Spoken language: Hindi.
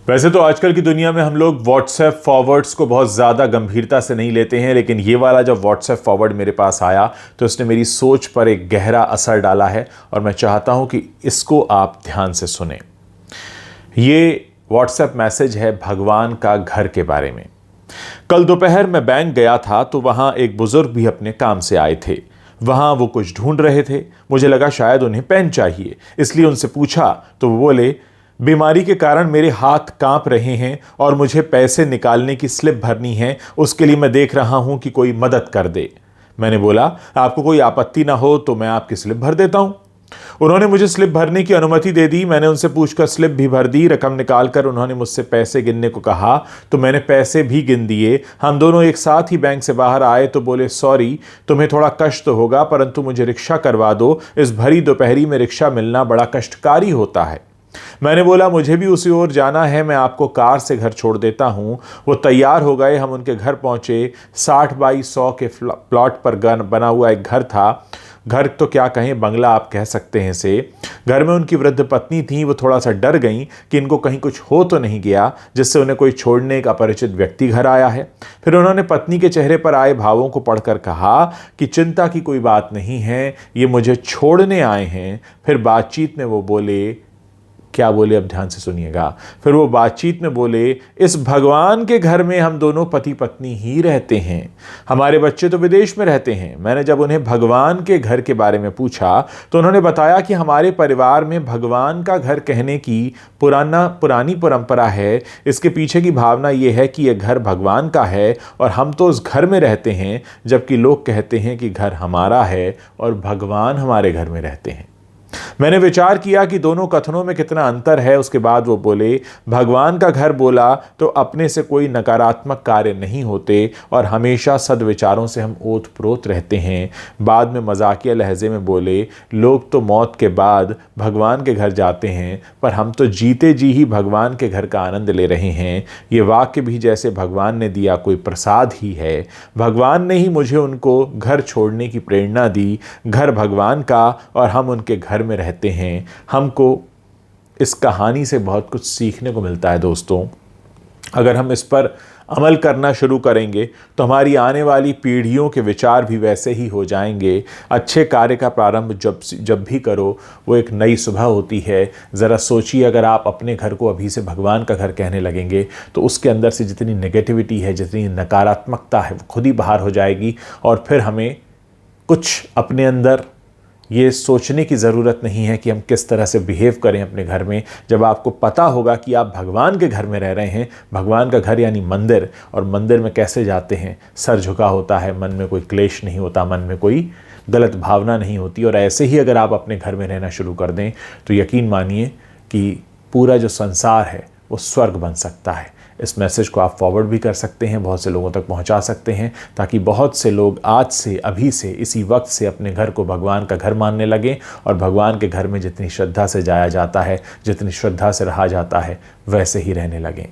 वैसे तो आजकल की दुनिया में हम लोग व्हाट्सएप फॉरवर्ड्स को बहुत ज़्यादा गंभीरता से नहीं लेते हैं, लेकिन ये वाला जब व्हाट्सएप फॉरवर्ड मेरे पास आया तो इसने मेरी सोच पर एक गहरा असर डाला है और मैं चाहता हूं कि इसको आप ध्यान से सुने। ये व्हाट्सएप मैसेज है भगवान का घर के बारे में। कल दोपहर मैं बैंक गया था तो वहां एक बुजुर्ग भी अपने काम से आए थे। वहां वो कुछ ढूंढ रहे थे। मुझे लगा शायद उन्हें पेन चाहिए, इसलिए उनसे पूछा तो वो बोले, बीमारी के कारण मेरे हाथ कांप रहे हैं और मुझे पैसे निकालने की स्लिप भरनी है, उसके लिए मैं देख रहा हूं कि कोई मदद कर दे। मैंने बोला, आपको कोई आपत्ति ना हो तो मैं आपकी स्लिप भर देता हूं। उन्होंने मुझे स्लिप भरने की अनुमति दे दी। मैंने उनसे पूछकर स्लिप भी भर दी। रकम निकालकर उन्होंने मुझसे पैसे गिनने को कहा तो मैंने पैसे भी गिन दिए। हम दोनों एक साथ ही बैंक से बाहर आए तो बोले, सॉरी, तुम्हें थोड़ा कष्ट तो होगा, परंतु मुझे रिक्शा करवा दो। इस भरी दोपहरी में रिक्शा मिलना बड़ा कष्टकारी होता है। मैंने बोला, मुझे भी उसी ओर जाना है, मैं आपको कार से घर छोड़ देता हूं। वो तैयार हो गए। हम उनके घर पहुंचे। 60 बाई 100 के प्लॉट पर बना हुआ एक घर था। घर तो क्या कहें, बंगला आप कह सकते हैं इसे। घर में उनकी वृद्ध पत्नी थी। वो थोड़ा सा डर गई कि इनको कहीं कुछ हो तो नहीं गया, जिससे उन्हें कोई छोड़ने एक अपरिचित व्यक्ति घर आया है। फिर उन्होंने पत्नी के चेहरे पर आए भावों को पढ़कर कहा कि चिंता की कोई बात नहीं है, ये मुझे छोड़ने आए हैं। फिर बातचीत में वो बोले, क्या बोले अब ध्यान से सुनिएगा। फिर वो बातचीत में बोले, इस भगवान के घर में हम दोनों पति पत्नी ही रहते हैं, हमारे बच्चे तो विदेश में रहते हैं। मैंने जब उन्हें भगवान के घर के बारे में पूछा तो उन्होंने बताया कि हमारे परिवार में भगवान का घर कहने की पुरानी परंपरा है। इसके पीछे की भावना ये है कि यह घर भगवान का है और हम तो उस घर में रहते हैं, जबकि लोग कहते हैं कि घर हमारा है और भगवान हमारे घर में रहते हैं। मैंने विचार किया कि दोनों कथनों में कितना अंतर है। उसके बाद वो बोले, भगवान का घर बोला तो अपने से कोई नकारात्मक कार्य नहीं होते और हमेशा सद्विचारों से हम ओतप्रोत रहते हैं। बाद में मजाकिया लहजे में बोले, लोग तो मौत के बाद भगवान के घर जाते हैं, पर हम तो जीते जी ही भगवान के घर का आनंद ले रहे हैं। ये वाक्य भी जैसे भगवान ने दिया कोई प्रसाद ही है। भगवान ने ही मुझे उनको घर छोड़ने की प्रेरणा दी। घर भगवान का और हम उनके घर में रहते हैं। हमको इस कहानी से बहुत कुछ सीखने को मिलता है दोस्तों। अगर हम इस पर अमल करना शुरू करेंगे तो हमारी आने वाली पीढ़ियों के विचार भी वैसे ही हो जाएंगे। अच्छे कार्य का प्रारंभ जब भी करो वो एक नई सुबह होती है। ज़रा सोचिए, अगर आप अपने घर को अभी से भगवान का घर कहने लगेंगे तो उसके अंदर से जितनी नेगेटिविटी है, जितनी नकारात्मकता है, वो खुद ही बाहर हो जाएगी और फिर हमें कुछ अपने अंदर ये सोचने की ज़रूरत नहीं है कि हम किस तरह से बिहेव करें अपने घर में। जब आपको पता होगा कि आप भगवान के घर में रह रहे हैं, भगवान का घर यानी मंदिर, और मंदिर में कैसे जाते हैं, सर झुका होता है, मन में कोई क्लेश नहीं होता, मन में कोई गलत भावना नहीं होती। और ऐसे ही अगर आप अपने घर में रहना शुरू कर दें तो यकीन मानिए कि पूरा जो संसार है वो स्वर्ग बन सकता है। इस मैसेज को आप फॉरवर्ड भी कर सकते हैं, बहुत से लोगों तक पहुंचा सकते हैं, ताकि बहुत से लोग आज से, अभी से, इसी वक्त से अपने घर को भगवान का घर मानने लगें और भगवान के घर में जितनी श्रद्धा से जाया जाता है, जितनी श्रद्धा से रहा जाता है, वैसे ही रहने लगें।